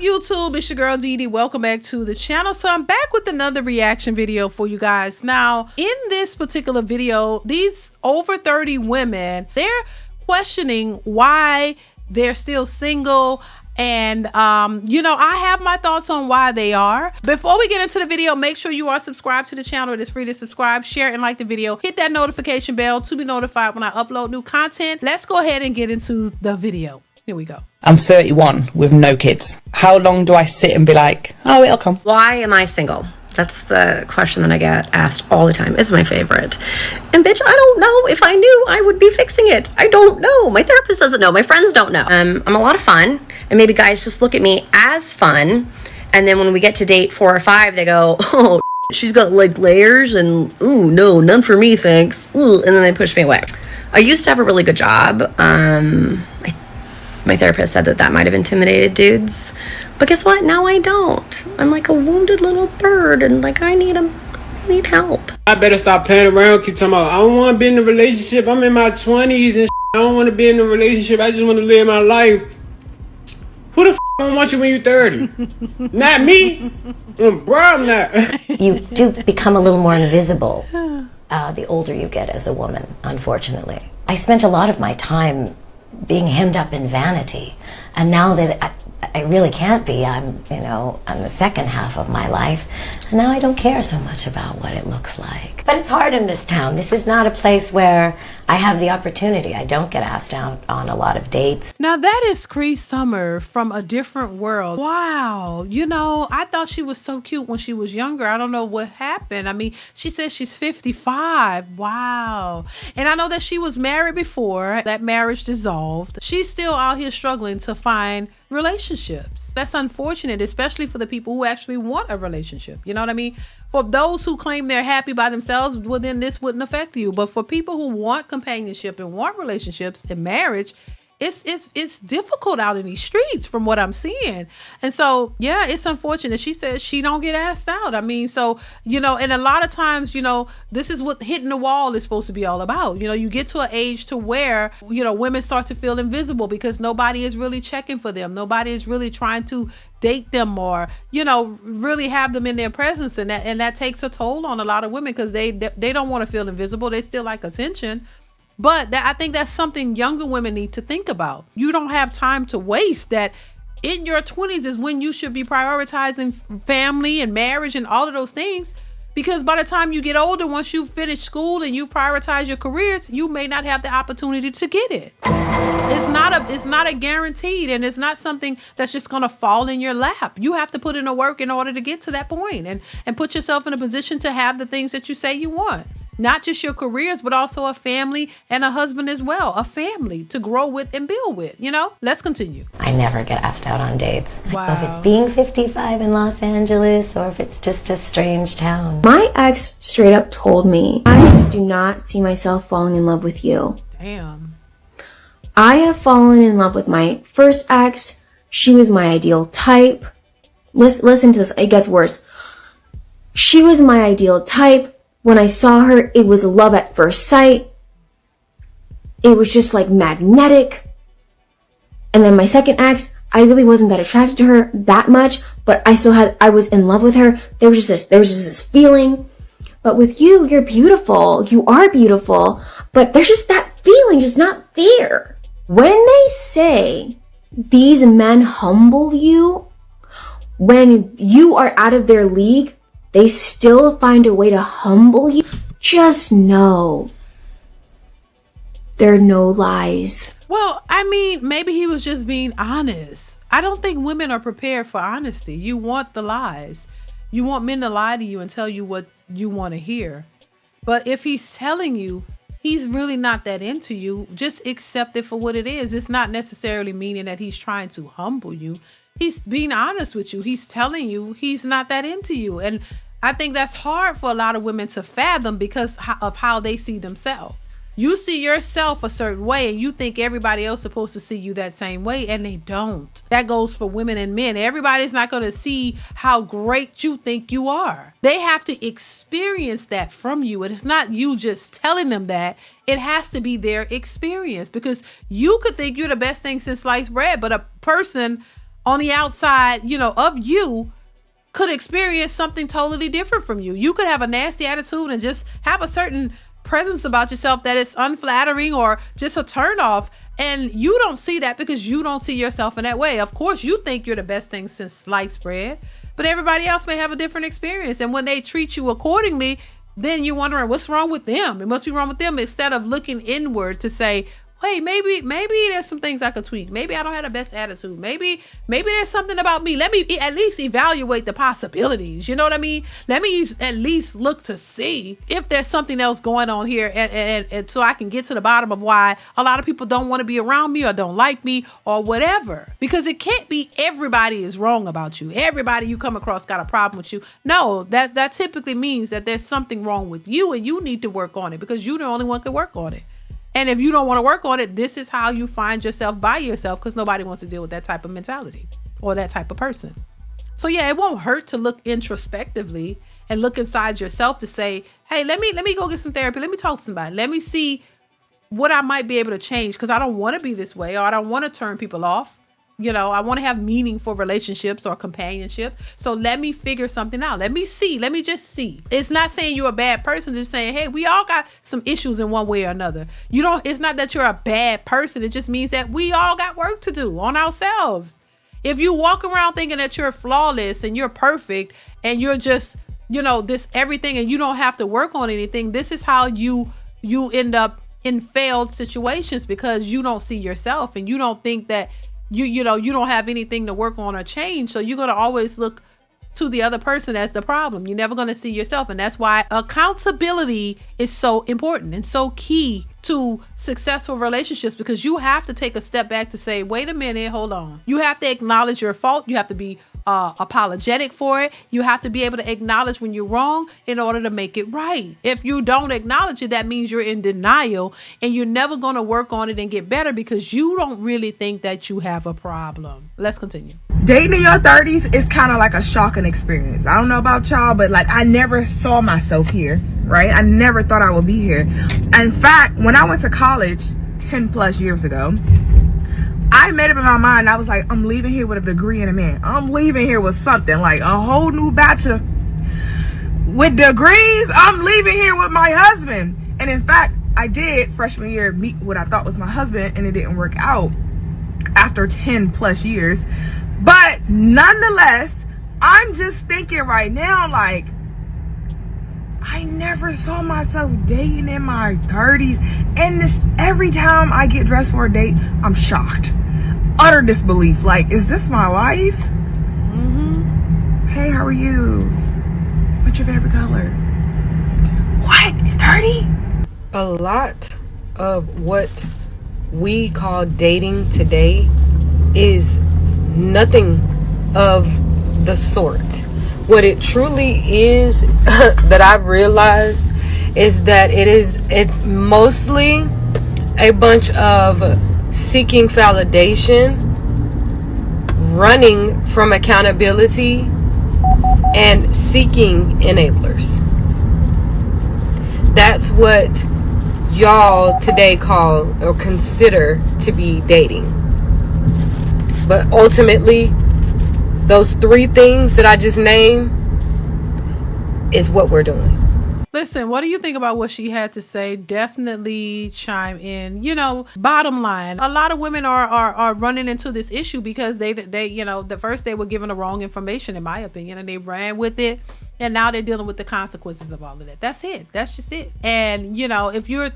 YouTube? It's your girl DeeDee. Welcome back to the channel. So I'm back with another reaction video for you guys. Now, in this particular video, these over 30 women, they're questioning why they're still single. And you know, I have my thoughts on why they are. Before we get into the video, make sure you are subscribed to the channel. It is free to subscribe, share, and like the video. Hit that notification bell to be notified when I upload new content. Let's go ahead and get into the video. Here we go. I'm 31 with no kids. How long do I sit and be like, oh, it'll come? Why am I single? That's the question that I get asked all the time. It's my favorite. And bitch, I don't know. If I knew, I would be fixing it. I don't know. My therapist doesn't know. My friends don't know. I'm a lot of fun. And maybe guys just look at me as fun. And then when we get to date 4 or 5, they go, oh, she's got like layers and, ooh, no, none for me, thanks. Ooh, and then they push me away. I used to have a really good job. My therapist said that might have intimidated dudes. But guess what? Now I don't. I'm like a wounded little bird, and like I need help. I better stop playing around, keep talking about, I don't want to be in a relationship. I'm in my 20s and I don't want to be in a relationship. I just want to live my life. Who the don't want you when you're 30? Not me. Bro, I'm not. You do become a little more invisible the older you get as a woman, unfortunately. I spent a lot of my time being hemmed up in vanity, and now that I really can't be, I'm the second half of my life, and now I don't care so much about what it looks like. But it's hard in this town. This is not a place where I have the opportunity. I don't get asked out on a lot of dates. Now that is Cree Summer from a different world. Wow. You know, I thought she was so cute when she was younger. I don't know what happened. I mean, she says she's 55. Wow. And I know that she was married before. That marriage dissolved. She's still out here struggling to find relationships. That's unfortunate, especially for the people who actually want a relationship. You know what I mean? For those who claim they're happy by themselves, well, then this wouldn't affect you. But for people who want companionship and want relationships and marriage, it's difficult out in these streets from what I'm seeing. And so, yeah, it's unfortunate. She says she don't get asked out. I mean, so, you know, and a lot of times, you know, this is what hitting the wall is supposed to be all about. You know, you get to an age to where, you know, women start to feel invisible because nobody is really checking for them. Nobody is really trying to date them or, you know, really have them in their presence. And that takes a toll on a lot of women because they don't want to feel invisible. They still like attention. But I think that's something younger women need to think about. You don't have time to waste. That in your 20s is when you should be prioritizing family and marriage and all of those things. Because by the time you get older, once you finish school and you prioritize your careers, you may not have the opportunity to get it. It's not a guaranteed, and it's not something that's just gonna fall in your lap. You have to put in the work in order to get to that point and put yourself in a position to have the things that you say you want. Not just your careers, but also a family and a husband as well. A family to grow with and build with, you know? Let's continue. I never get asked out on dates. Wow. If it's being 55 in Los Angeles or if it's just a strange town. My ex straight up told me, I do not see myself falling in love with you. Damn. I have fallen in love with my first ex. She was my ideal type. Listen to this, it gets worse. She was my ideal type. When I saw her, it was love at first sight. It was just like magnetic. And then my second ex, I really wasn't that attracted to her that much, but I was in love with her. There was just this feeling. But with you, you're beautiful. You are beautiful. But there's just that feeling just not there. When they say these men humble you, when you are out of their league, they still find a way to humble you. Just know there are no lies. Well, I mean, maybe he was just being honest. I don't think women are prepared for honesty. You want the lies. You want men to lie to you and tell you what you want to hear. But if he's telling you he's really not that into you, just accept it for what it is. It's not necessarily meaning that he's trying to humble you. He's being honest with you. He's telling you he's not that into you. And I think that's hard for a lot of women to fathom because of how they see themselves. You see yourself a certain way and you think everybody else is supposed to see you that same way, and they don't. That goes for women and men. Everybody's not going to see how great you think you are. They have to experience that from you. And it's not you just telling them that. It has to be their experience, because you could think you're the best thing since sliced bread, but a person on the outside, of you could experience something totally different from you. You could have a nasty attitude and just have a certain presence about yourself that is unflattering or just a turnoff. And you don't see that because you don't see yourself in that way. Of course, you think you're the best thing since sliced bread, but everybody else may have a different experience. And when they treat you accordingly, then you're wondering what's wrong with them. It must be wrong with them, instead of looking inward to say, hey, maybe there's some things I could tweak. Maybe I don't have the best attitude. Maybe there's something about me. Let me at least evaluate the possibilities. You know what I mean? Let me at least look to see if there's something else going on here, and so I can get to the bottom of why a lot of people don't want to be around me or don't like me or whatever. Because it can't be everybody is wrong about you. Everybody you come across got a problem with you. No, that typically means that there's something wrong with you and you need to work on it, because you're the only one who can work on it. And if you don't want to work on it, this is how you find yourself by yourself, because nobody wants to deal with that type of mentality or that type of person. So yeah, it won't hurt to look introspectively and look inside yourself to say, hey, let me go get some therapy. Let me talk to somebody. Let me see what I might be able to change, because I don't want to be this way, or I don't want to turn people off. I want to have meaningful relationships or companionship. So let me figure something out. Let me just see. It's not saying you're a bad person. Just saying, hey, we all got some issues in one way or another. It's not that you're a bad person. It just means that we all got work to do on ourselves. If you walk around thinking that you're flawless and you're perfect and you're just, this everything and you don't have to work on anything, this is how you end up in failed situations, because you don't see yourself and you don't think that you don't have anything to work on or change. So you're going to always look to the other person as the problem. You're never going to see yourself. And that's why accountability is so important and so key to successful relationships, because you have to take a step back to say, wait a minute, hold on. You have to acknowledge your fault. You have to be apologetic for it. You have to be able to acknowledge when you're wrong in order to make it right. If you don't acknowledge it, that means you're in denial and you're never going to work on it and get better, because you don't really think that you have a problem. Let's continue. Dating in your 30s is kind of like a shocking experience. I don't know about y'all, but I never saw myself here, right? I never thought I would be here. In fact, when I went to college 10 plus years ago, I made up in my mind. I was like, I'm leaving here with a degree in a minute. I'm leaving here with something like a whole new bachelor with degrees. I'm leaving here with my husband. And in fact, I did freshman year meet what I thought was my husband, and it didn't work out after 10 plus years. But nonetheless, I'm just thinking right now, I never saw myself dating in my 30s. And every time I get dressed for a date, I'm shocked. Utter disbelief. Is this my wife? Mm-hmm. Hey, how are you? What's your favorite color? What? 30? A lot of what we call dating today is nothing of the sort. What it truly is that I've realized is that it's mostly a bunch of seeking validation, running from accountability, and seeking enablers. That's what y'all today call or consider to be dating. But ultimately, those three things that I just named is what we're doing. Listen, what do you think about what she had to say? Definitely chime in. Bottom line, a lot of women are running into this issue because they the first they were given the wrong information, in my opinion, and they ran with it. And now they're dealing with the consequences of all of that. That's it. That's just it. And, if you're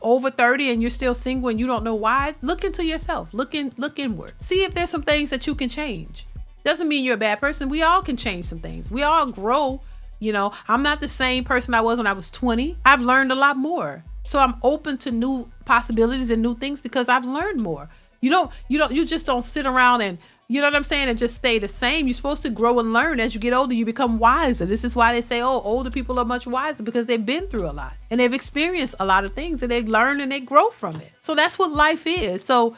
over 30 and you're still single and you don't know why, look into yourself. Look inward. See if there's some things that you can change. Doesn't mean you're a bad person. We all can change some things. We all grow. I'm not the same person I was when I was 20. I've learned a lot more. So I'm open to new possibilities and new things because I've learned more. You just don't sit around and, you know what I'm saying, and just stay the same. You're supposed to grow and learn. As you get older, you become wiser. This is why they say, older people are much wiser, because they've been through a lot and they've experienced a lot of things and they learn and they grow from it. So that's what life is. So,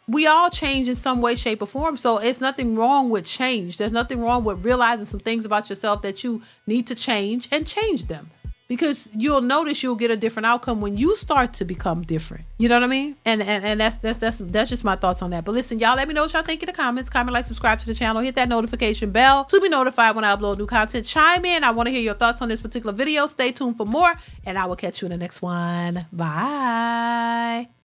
we all change in some way, shape, or form. So it's nothing wrong with change. There's nothing wrong with realizing some things about yourself that you need to change and change them. because you'll notice you'll get a different outcome when you start to become different. You know what I mean? And that's just my thoughts on that. But listen, y'all, let me know what y'all think in the comments. Comment, like, subscribe to the channel, hit that notification bell to be notified when I upload new content. Chime in. I want to hear your thoughts on this particular video. Stay tuned for more, and I will catch you in the next one. Bye.